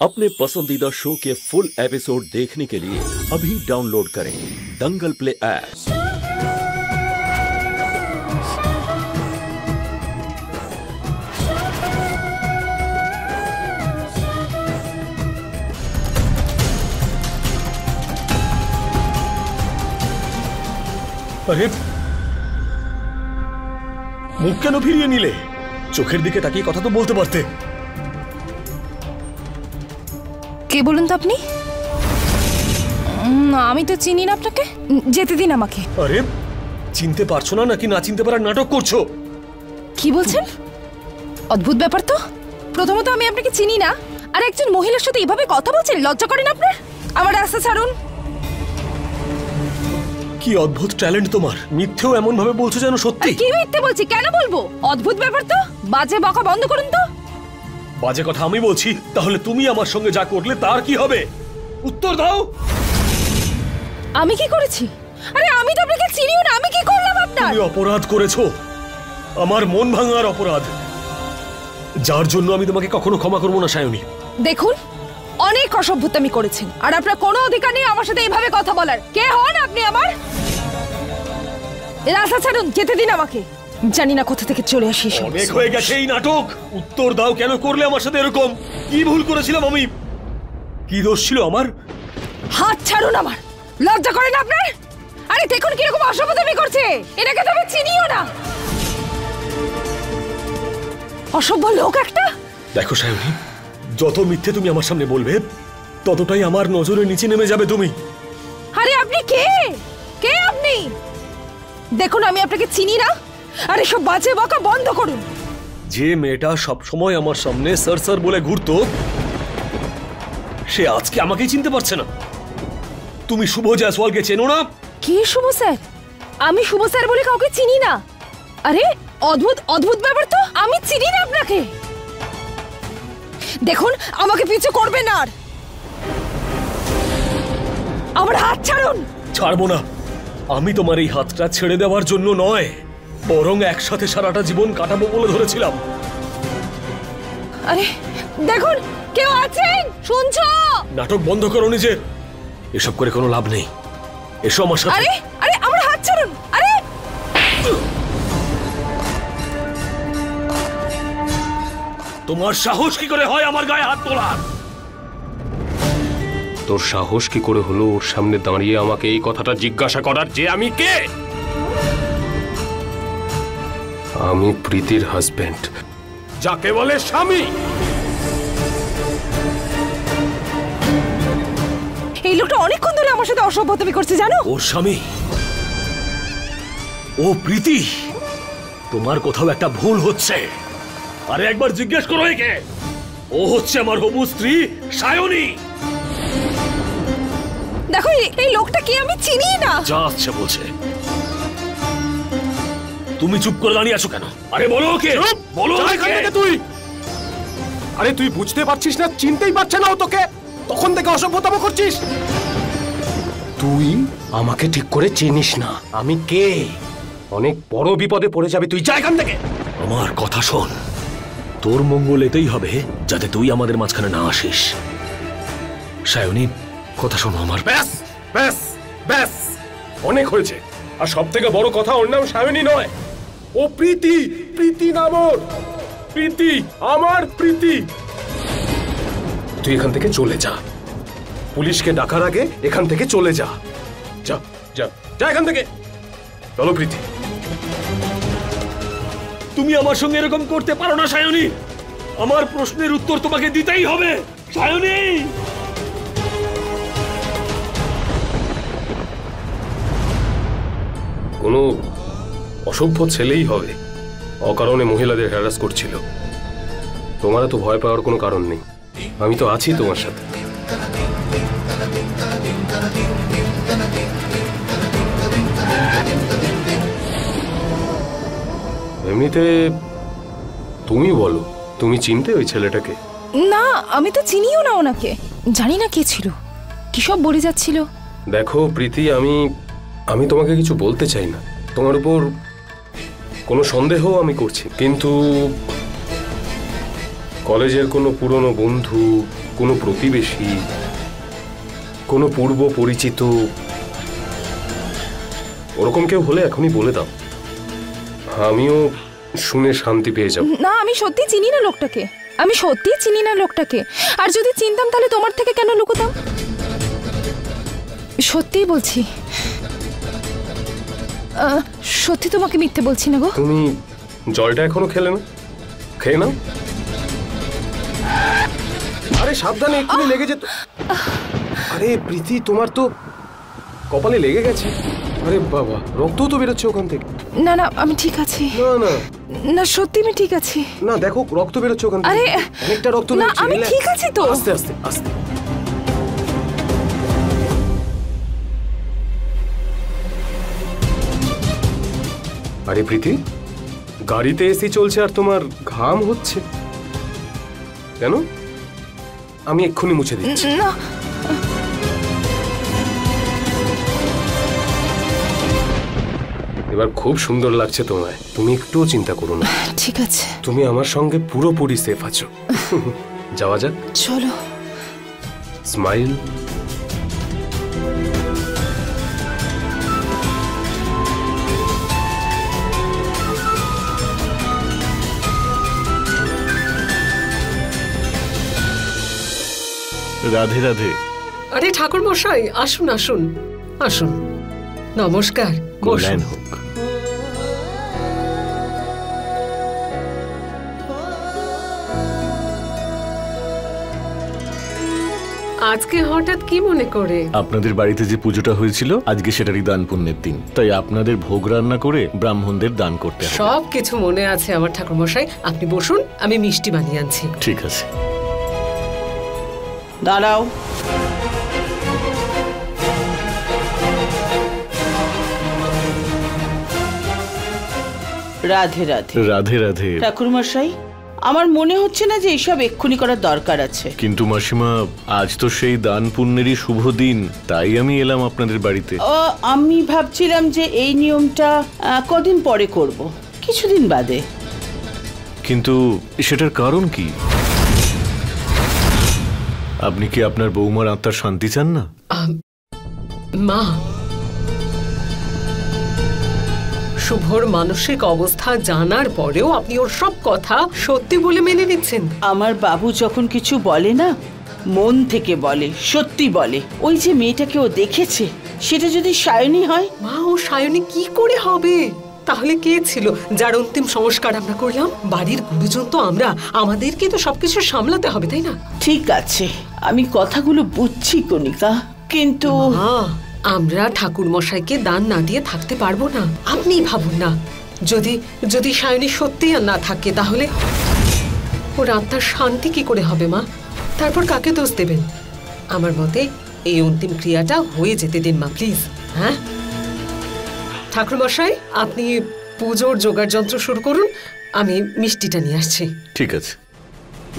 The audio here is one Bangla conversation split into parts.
अपने पसंदीदा शो के फुल एपिसोड देखने के लिए अभी डाउनलोड करें दंगल प्ले ऐप। अरे মুখ কেন ফিরিয়ে নিলে? চোখের দিকে তাকিয়ে কথা তো বলতে পারতে। কে বলুন তো আপনি? আমি তো চিনি না আপনাকে, যেতে দিন আমাকে। আরে চিনতে পারছো না নাকি না চিনতে পারার নাটক করছো? কি বলছেন? অদ্ভুত ব্যাপার তো। প্রথমত আমি আপনাকে চিনি না, আর একজন মহিলার সাথে এভাবে কথা বলছেন, লজ্জা করেন আপনার? আমার রাস্তা ছাড়ুন। কি অদ্ভুত ট্যালেন্ট তোমার, মিথ্যেও এমন ভাবে বলছো যেন সত্যি। কি মিথ্যে বলছি? কেন বলবো? অদ্ভুত ব্যাপার তো। বাজে বকা বন্ধ করুন তো। বাজে কথা আমি বলছি, তাহলে তুমি আমার সঙ্গে যা করলে তার কি হবে? উত্তর দাও। আমি কি করেছি? আরে আমি তো আপনাকে চিনিও না, আমি কি করলাম আপনার? তুমি অপরাধ করেছো, আমার মন ভাঙার অপরাধ, যার জন্য আমি তোমাকে কখনো ক্ষমা করবো না সায়নী। দেখুন, অনেক অসভ্যতামি করেছেন, আর আপনার কোনো অধিকার নেই আমার সাথে এইভাবে কথা বলার। কে হন আপনি আমার? রাস্তা ছাড়ুন, যেতে দিন আমাকে। জানি না কোথা থেকে চলে আসি। অনেক হয়ে গেছে এই নাটক। উত্তর দাও, কেন করলে আমার সাথে এরকম? কি ভুল করেছিলাম আমি? কি দোষ ছিল আমার? হাত ছাড়ুন আমার। লজ্জা করে না আপনার? আরে দেখুন কিরকম অসভ্যতামি করছে, এটাকে তো আমি চিনিও না। অসভ্য লোক একটা। দেখো সায়নী, যত মিথ্যে তুমি আমার সামনে বলবে ততটাই আমার নজরের নিচে নেমে যাবে তুমি। আরে আপনি কে? কে আপনি? দেখুন আমি আপনাকে চিনি না, আর এসব বাজে বকা বন্ধ করুন। যে মেয়েটা সব সময় আমার সামনে স্যার স্যার বলে ঘুরতো, সে আজকে আমাকেই চিনতে পারছে না। তুমি শুভ জয়সওয়ালকে চেনো না? কে শুভ স্যার? আমি শুভ স্যার বলে কাউকে চিনি না। আরে অদ্ভুত অদ্ভুত ব্যাপার তো, আমি চিনি না আপনাকে। দেখুন আমাকে পিছু করবেন না। আর আমার হাত ছাড়ুন। ছাড়বো না। আমি তোমার এই হাতটা ছেড়ে দেওয়ার জন্য নয়, বরং একসাথে সারাটা জীবন কাটাবো বলে ধরেছিলাম। আরে দেখুন, কেউ আছেন? শুনছো? নাটক বন্ধ করো নিজের। এসব করে কোনো লাভ নেই। এসো আমার সাথে। আরে আরে আমার হাত ছাড়ুন। আরে তোমার সাহস কি করে হয় আমার গায়ে হাত তোলার? তোর সাহস কি করে হলো ওর সামনে দাঁড়িয়ে আমাকে এই কথাটা জিজ্ঞাসা করার যে আমি কে? আমি প্রীতির হাজবেন্ড, যাকে বলে স্বামী। এই লোকটা অনেকক্ষণ ধরে আমার সাথে অসভ্যতামি করছে জানো? ওর স্বামী? ও প্রীতি? তোমার কোথাও একটা ভুল হচ্ছে। আরে একবার জিজ্ঞেস করো একে। ও হচ্ছে আমার হবু স্ত্রী সায়নী। দেখো এই লোকটা কি, আমি চিনি না। যা আছে বলছে। তুমি চুপ করে দাঁড়িয়ে আছো কেন? আরে বলো ওকে, বলো ওকে। তুই আরে তুই বুঝতে পারছিস না, চিনতেই পারছে না ও তোকে, তখন থেকে অসভ্যতাম করছিস। তুই আমাকে ঠিক করে চিনিস না আমি কে। অনেক বড় বিপদে পড়ে যাবে তুই, যা এখান থেকে। আমার কথা শোন, তোর মঙ্গল এতেই হবে যাতে তুই আমাদের মাঝখানে না আসিস। সায়নী কথা শোনো আমার। ব্যাস ব্যাস ব্যাস, অনেক হয়েছে। আর সব থেকে বড় কথা, ওর নাম সায়নী নয়, ও প্রীতি। প্রীতি নাম ওর, প্রীতি, আমার প্রীতি। তুই এখান থেকে চলে যা, পুলিশকে ডাকার আগে এখান থেকে চলে যা। যা যা যা এখান থেকে। চলো প্রীতি। তুমি আমার সঙ্গে এরকম করতে পারো না সায়নী। আমার প্রশ্নের উত্তর তোমাকে দিতেই হবে সায়নী। কোনো অসভ্য ছেলেই হবে অকারণে মহিলাদের হ্যারাস করছিল। তোমার তো ভয় পাওয়ার কোনো কারণ নেই, আমি তো আছি তোমার সাথে। এমনিতে তুমি বলো, তুমি চিনতে ওই ছেলেটাকে? না, আমি তো চিনিও না ওনাকে। জানি না কে ছিল, কি সব বলে যাচ্ছিল। দেখো প্রীতি, আমি তোমাকে কিছু বলতে চাই না, তোমার উপর কোনো সন্দেহ আমি করছি, কিন্তু কলেজের কোনো পুরনো বন্ধু কোনো প্রতিবেশী, কোনো পূর্ব পরিচিত ওরকম কেউ হলে এখনই বলে দাও, আমিও শুনে শান্তি পেয়ে যাব। না, আমি সত্যি চিনি না লোকটাকে, আমি সত্যি চিনি না লোকটাকে। আর যদি চিনতাম তাহলে তোমার থেকে কেন লুকোতাম? সত্যিই বলছি, সত্যি তোমাকে মিথ্যে বলছি না গো। তুমি জলটা এখনো খেলে না? খেয়ে নাও। আরে সাবধানে, এক্ষুনি লেগে যেত। আরে প্রীতি, তোমার তো কপালে লেগে গেছে। আরে বাবা, রক্তও তো বেরোচ্ছে ওখান থেকে। না না, আমি ঠিক আছি। না না না, সত্যি আমি ঠিক আছি। না, দেখো রক্ত বেরোচ্ছে ওখান থেকে। আরে অনেকটা রক্ত না, বেরোচ্ছে। আমি ঠিক আছি তো। আস্তে আস্তে আস্তে। আরে প্রীতি, গাড়িতে এসি চলছে আর তোমার ঘাম হচ্ছে কেন? আমি এক্ষুনি মুছে দিচ্ছি। না, এবার খুব সুন্দর লাগছে তোমায়, তুমি একটুও চিন্তা করো না। ঠিক আছে, তুমি আমার সঙ্গে পুরোপুরি সেফ আছো। যাওয়া যাক। চলো। স্মাইল। রাধে রাধে। আরে ঠাকুর মশাই, আসুন আসুন আসুন। নমস্কার, কল্যাণ হোক। আজকে হঠাৎ কি মনে করে? আপনাদের বাড়িতে যে পুজোটা হয়েছিল আজকে সেটারই দান পুণ্যের দিন, তাই আপনাদের ভোগ রান্না করে ব্রাহ্মণদের দান করতে হবে। সব কিছু মনে আছে আমার ঠাকুর মশাই, আপনি বসুন, আমি মিষ্টি বানিয়ে আনছি। ঠিক আছে। দাঁড়াও। রাধে রাধে। রাধে রাধে। ঠাকুরমশাই, আমার মনে হচ্ছে না যে এসব এক্ষুনি করার দরকার আছে। কিন্তু মাসিমা, আজ তো সেই দান পুণ্যেরই শুভ দিন, তাই আমি এলাম আপনাদের বাড়িতে। আমি ভাবছিলাম যে এই নিয়মটা কদিন পরে করব, কিছুদিন বাদে। কিন্তু সেটার কারণ কি? আপনি কি আপনার বৌমার আত্মার শান্তি চান না? মা, শুভর মানসিক অবস্থা জানার পরেও আপনি ওর সব কথা সত্যি বলে মেনে নিচ্ছেন। আমার বাবু যখন কিছু বলে না, মন থেকে বলে, সত্যি বলে। ওই যে মেয়েটাকে ও দেখেছে, সেটা যদি সায়নী হয়। মা, ও সায়নী কি করে হবে? তাহলে কে ছিল যার অন্তিম সংস্কার আমরা করলাম? বাড়ির গুরুজন তো আমরা, আমাদেরকে তো সবকিছু সামলাতে হবে, তাই না? ঠিক আছে, আমি কথাগুলো বুঝছি কণিকা, কিন্তু আমরা ঠাকুর মশাইকে দান না দিয়ে থাকতে পারবো না। আপনি ভাবুন না, যদি যদি সায়নী সত্যি আর না থাকে, তাহলে ওর আত্মার শান্তি কি করে হবে মা? তারপর কাকে দোষ দেবেন? আমার মতে এই অন্তিম ক্রিয়াটা হয়ে যেতে দিন মা, প্লিজ। হ্যাঁ ঠাকুর মশাই, আপনি পুজোর জোগাড় যন্ত্র শুরু করুন, আমি মিষ্টিটা নিয়ে আসছি। ঠিক আছে।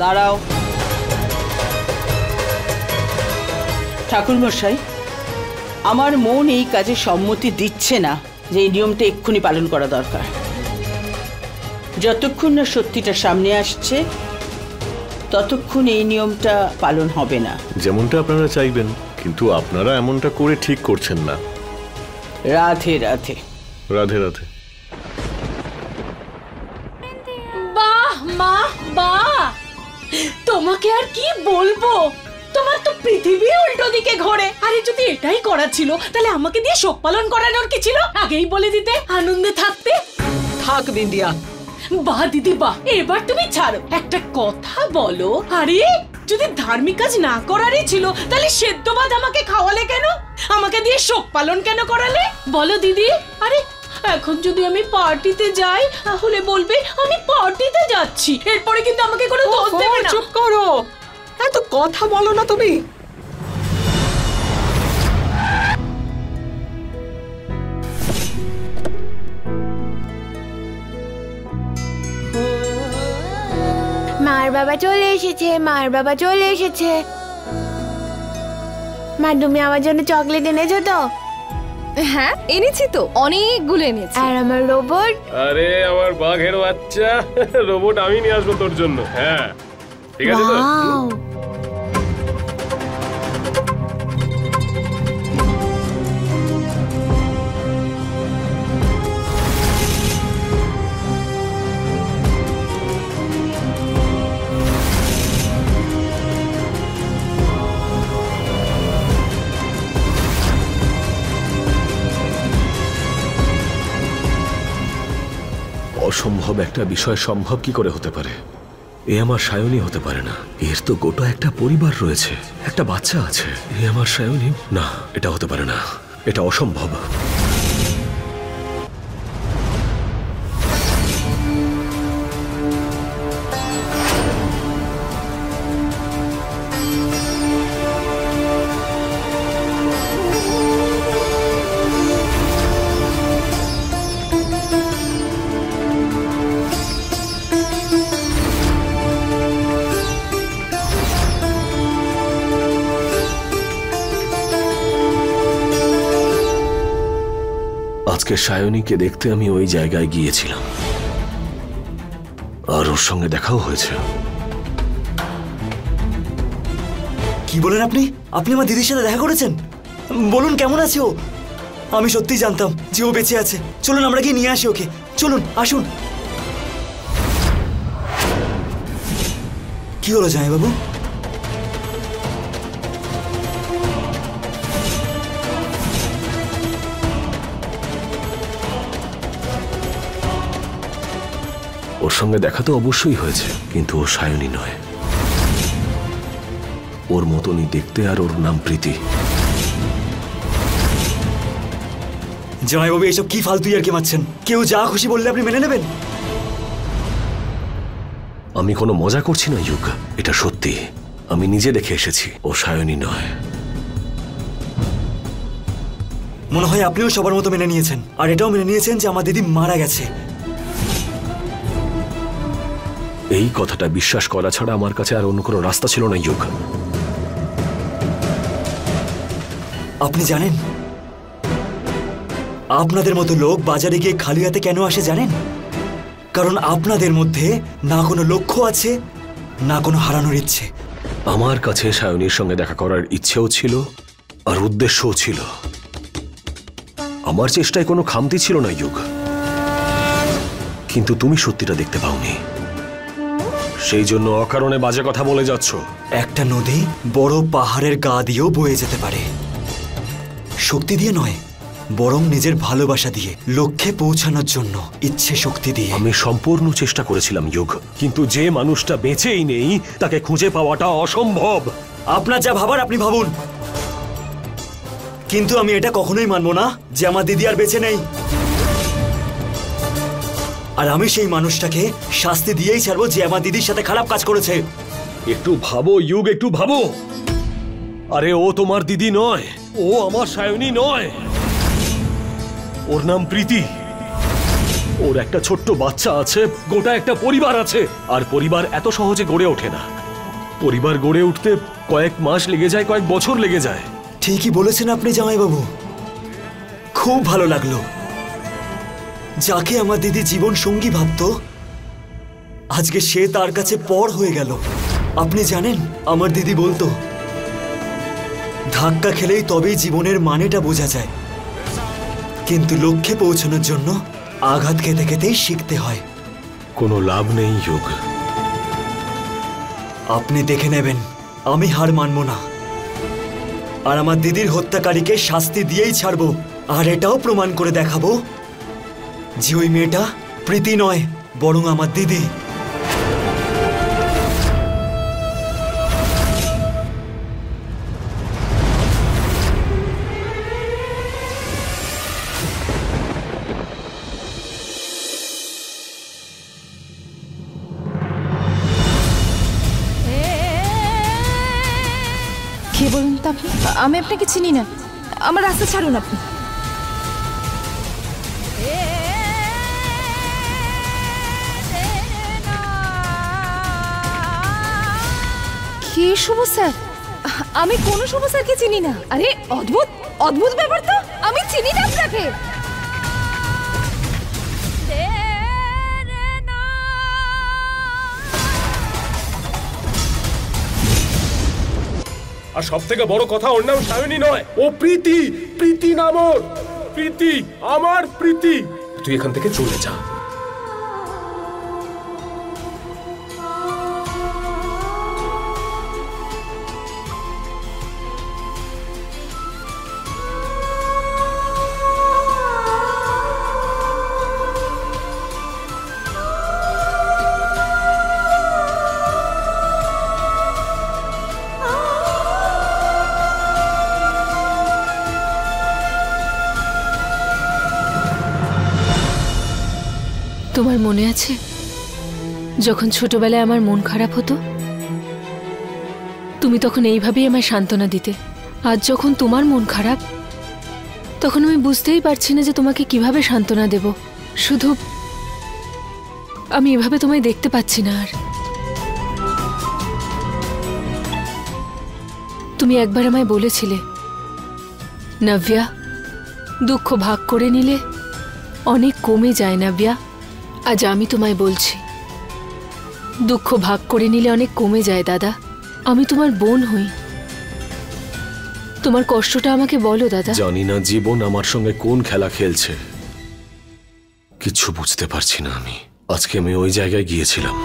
দাঁড়াও। ঠাকুরমশাই, আমার মন এই কাজে সম্মতি দিচ্ছে না যে এই নিয়মটা এক্ষুনি পালন করা দরকার। যতক্ষণ না সত্যিটা সামনে আসছে ততক্ষণ এই নিয়মটা পালন হবে না। যেমনটা আপনারা চাইবেন, কিন্তু আপনারা এমনটা করে ঠিক করছেন না। রাধে রাধে। রাধে রাধে। বাহ মা বাহ, তোমাকে আর কি বলবো, তোমার তো পৃথিবী উল্টো দিকে ঘোরে। আরে যদি এটাই করার ছিল তাহলে আমাকে দিয়ে শোক পালন করানোর কি ছিল? আগেই বলে দিতে, আনন্দে থাকতে। থাক বিন্দিয়া। বাহ দিদি বাহ, এবার তুমি ছাড়ো, একটা কথা বলো। আরে যদি ধার্মিক কাজ না করারই ছিল তাহলে সেদ্ধ ভাত আমাকে খাওয়ালে কেন? আমাকে দিয়ে শোক পালন কেন করালে বলো দিদি? আরে এখন যদি আমি পার্টিতে যাই তাহলে বলবে আমি পার্টিতে যাচ্ছি, এরপরে কিন্তু আমাকে কোনো দোষ দেবে না। চুপ করো, এত কথা বলো না তুমি। মার বাবা চলে এসেছে, মার বাবা চলে এসেছে। মা, তুমি আমার জন্য চকলেট এনেছো তো? হ্যাঁ এনেছি তো, অনেকগুলো এনেছি। আর আমার রোবট? আরে আমার বাঘের বাচ্চা, রোবট আমি নিয়ে আসবো তোর জন্য। হ্যাঁ ঠিক আছে তো? ওয়াও, অসম্ভব একটা বিষয় সম্ভব কি করে হতে পারে? এ আমার সায়নী হতে পারে না। এর তো গোটা একটা পরিবার রয়েছে, একটা বাচ্চা আছে। এ আমার সায়নী না, এটা হতে পারে না, এটা অসম্ভব। আজকে সায়নীকে দেখতে আমি ওই জায়গায় গিয়েছিলাম, আর ওর সঙ্গে দেখাও হয়েছে। কি বলেন আপনি? আপনি আমার দিদির সাথে দেখা করেছেন? বলুন কেমন আছে ও? আমি সত্যি জানতাম যে ও বেঁচে আছে। চলুন আমরা গিয়ে নিয়ে আসি ওকে। চলুন, আসুন। কি হলো জামাইবাবু? ওর সঙ্গে দেখা তো অবশ্যই হয়েছে, কিন্তু ও সায়নী নয়। ওর মতনই দেখতে, আর ওর নাম প্রীতি। জামাইবাবু এসব কি ফালতু ইয়ার্কি মারছেন? কেউ যা খুশি বললে আপনি মেনে নেবেন? আমি কোনো মজা করছি না যুগ, এটা সত্যি। আমি নিজে দেখে এসেছি, ও সায়নী নয়। মনে হয় আপনিও সবার মতো মেনে নিয়েছেন, আর এটাও মেনে নিয়েছেন যে আমার দিদি মারা গেছে। এই কথাটা বিশ্বাস করা ছাড়া আমার কাছে আর অন্য কোনো রাস্তা ছিল না যুগ। আপনি জানেন আপনাদের মতো লোক বাজারে গিয়ে খালি হাতে কেন আসে জানেন? কারণ আপনাদের মধ্যে না কোনো লক্ষ্য আছে, না কোনো হারানোর ইচ্ছে। আমার কাছে সায়নীর সঙ্গে দেখা করার ইচ্ছেও ছিল, আর উদ্দেশ্যও ছিল। আমার চেষ্টায় কোনো খামতি ছিল না যুগ, কিন্তু তুমি সত্যিটা দেখতে পাওনি, সেই জন্য অকারণে বাজে কথা বলে যাচ্ছ। একটা নদী বড় পাহাড়ের গা দিয়েও বয়ে যেতে পারে, শক্তি দিয়ে নয়, বরং নিজের ভালোবাসা দিয়ে, লক্ষ্যে পৌঁছানোর জন্য ইচ্ছে শক্তি দিয়ে। আমি সম্পূর্ণ চেষ্টা করেছিলাম যুগ, কিন্তু যে মানুষটা বেঁচেই নেই তাকে খুঁজে পাওয়াটা অসম্ভব। আপনার যা ভাবার আপনি ভাবুন, কিন্তু আমি এটা কখনোই মানবো না যে আমার দিদি আর বেঁচে নেই। আর আমি সেই মানুষটাকে শাস্তি দিয়েই ছাড়বো যে আমার দিদির সাথে খারাপ কাজ করেছে। একটু ভাবো যুগ, একটু ভাবো। আরে ও তোমার দিদি নয়, ও আমার সায়নী নয়। ওর নাম প্রীতি। ওর একটা ছোট্ট বাচ্চা আছে, গোটা একটা পরিবার আছে। আর পরিবার এত সহজে গড়ে ওঠে না। পরিবার গড়ে উঠতে কয়েক মাস লেগে যায়, কয়েক বছর লেগে যায়। ঠিকই বলেছেন আপনি জামাইবাবু, খুব ভালো লাগলো। যাকে আমার দিদি জীবন সঙ্গী ভাবত, আজকে সে তার কাছে পর হয়ে গেল। আপনি জানেন, আমার দিদি বলতো, ধাক্কা খেলেই তবেই জীবনের মানেটা বোঝা যায়, কিন্তু লক্ষ্যে পৌঁছানোর জন্য আঘাত খেতে খেতেই শিখতে হয়। কোনো লাভ নেই যুগ। আপনি দেখে নেবেন, আমি হার মানব না, আর আমার দিদির হত্যাকারীকে শাস্তি দিয়েই ছাড়বো। আর এটাও প্রমাণ করে দেখাবো যে ওই মেয়েটা প্রীতি নয়, বরং আমার দিদি। কে বলুন তো আপনি? আমি আপনাকে চিনি না, আমার রাস্তা ছাড়ুন আপনি। কে শুভ স্যার? আমি কোনো শুভ স্যারকে চিনি না। আরে অদ্ভুত অদ্ভুত ব্যাপার তো, আমি চিনি না আপনাকে। আর সব থেকে বড় কথা, ওর নাম সায়নী নয়, ও প্রীতি। প্রীতি নাম ওর। প্রীতি, আমার প্রীতি। তুই এখান থেকে চলে যা। তোমার মনে আছে যখন ছোটবেলায় আমার মন খারাপ হতো, তুমি তখন এইভাবেই আমায় সান্ত্বনা দিতে। আজ যখন তোমার মন খারাপ, তখন আমি বুঝতেই পারছি না যে তোমাকে কিভাবে সান্ত্বনা দেব। শুধু আমি এভাবে তোমায় দেখতে পাচ্ছি না আর। তুমি একবার আমায় বলেছিলে, নাভ্যা, দুঃখ ভাগ করে নিলে অনেক কমে যায় নাভ্যা। আজ আমি তোমায় বলছি, দুঃখ ভাগ করে নিলে অনেক কমে যায় দাদা। আমি তোমার বোন হই, তোমার কষ্টটা আমাকে বলো দাদা। জানি না জীবন আমার সঙ্গে কোন খেলা খেলছে, কিছু বুঝতে পারছি না আমি। আজকে আমি ওই জায়গায় গিয়েছিলাম,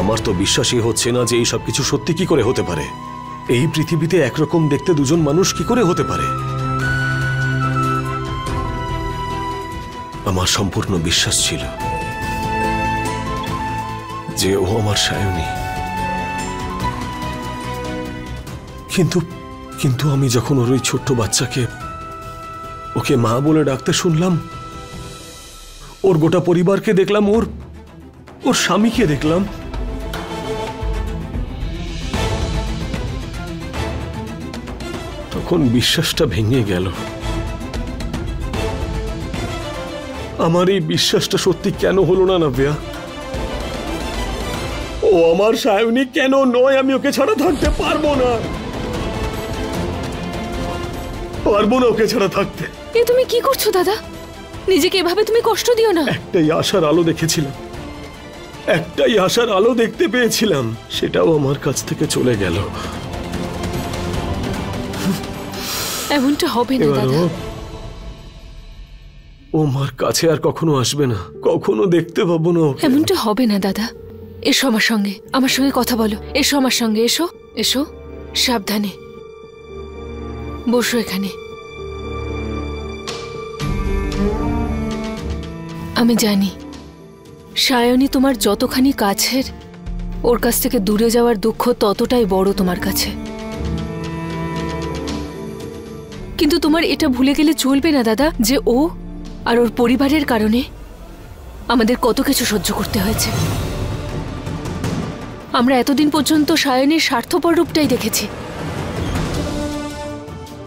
আমার তো বিশ্বাসই হচ্ছে না যে এই সব কিছু সত্যি কি করে হতে পারে। এই পৃথিবীতে একরকম দেখতে দুজন মানুষ কি করে হতে পারে। আমার সম্পূর্ণ বিশ্বাস ছিল যে ও আমার সায়নী, কিন্তু আমি যখন ওর ওই ছোট্ট বাচ্চাকে ওকে মা বলে ডাকতে শুনলাম, ওর গোটা পরিবারকে দেখলাম, ওর স্বামীকে দেখলাম, তখন বিশ্বাসটা ভেঙে গেল। আমার এই বিশ্বাসটা সত্যি কেন হলো না নাভ্যা? ও আমার সায়নী কেন নয়? আমি ওকে ছাড়া থাকতে পারবো না, ওকে ছাড়া থাকতে। এ তুমি কি করছো দাদা? নিজেকে এভাবে তুমি কষ্ট দিও না। একটাই আশার আলো দেখেছিলাম, একটাই আশার আলো দেখতে পেয়েছিলাম, সেটাও আমার কাছ থেকে চলে গেল। এমনটা হবে না দাদা। ও মার কাছে আর কখনো আসবে না, কখনো দেখতে পাবো না। এমনটা হবে না দাদা। এসো আমার সঙ্গে, আমার সঙ্গে কথা বলো। এসো আমার সঙ্গে, এসো এসো। সাবধানে বসো এখানে। আমি জানি সায়নী তোমার যতখানি কাছের, ওর কাছ থেকে দূরে যাওয়ার দুঃখ ততটাই বড় তোমার কাছে। কিন্তু তোমার এটা ভুলে গেলে চলবে না দাদা যে ও আর ওর পরিবারের কারণে আমাদের কত কিছু সহ্য করতে হয়েছে। আমরা এতদিন পর্যন্ত সায়নীর স্বার্থপর রূপটাই দেখেছি।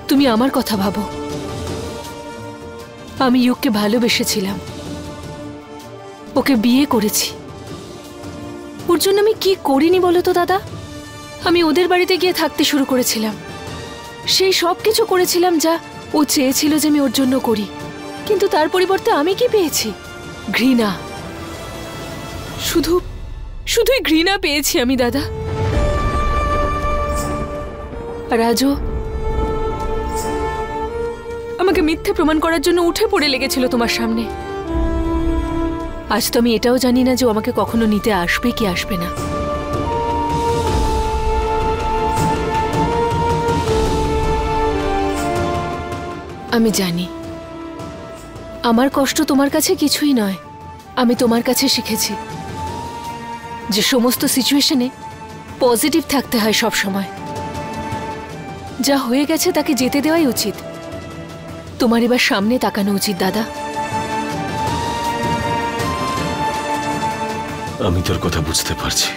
তুমি আমার কথা ভাবো, আমি ইউককে ভালোবেসেছিলাম, ওকে বিয়ে করেছি। ওর জন্য আমি কি করিনি বলো তো দাদা? আমি ওদের বাড়িতে গিয়ে থাকতে শুরু করেছিলাম, সেই সব কিছু করেছিলাম যা ও চেয়েছিল যে আমি ওর জন্য করি। কিন্তু তার পরিবর্তে আমি কি পেয়েছি? ঘৃণা। শুধুই ঘৃণা পেয়েছি আমি দাদা। আর আজও আমাকে মিথ্যে প্রমাণ করার জন্য উঠে পড়ে লেগেছিল তোমার সামনে। আজ তো আমি এটাও জানি না যে ও আমাকে কখনো নিতে আসবে কি আসবে না। আমি জানি আমার কষ্ট তোমার কাছে কিছুই নয়। আমি তোমার কাছে শিখেছি যে সমস্ত সিচুয়েশনে পজিটিভ থাকতে হয় সব সময়। যা হয়ে গেছে তাকে যেতে দেওয়াই উচিত। তোমার এবার সামনে তাকানো উচিত দাদা। আমি তোর কথা বুঝতে পারছি,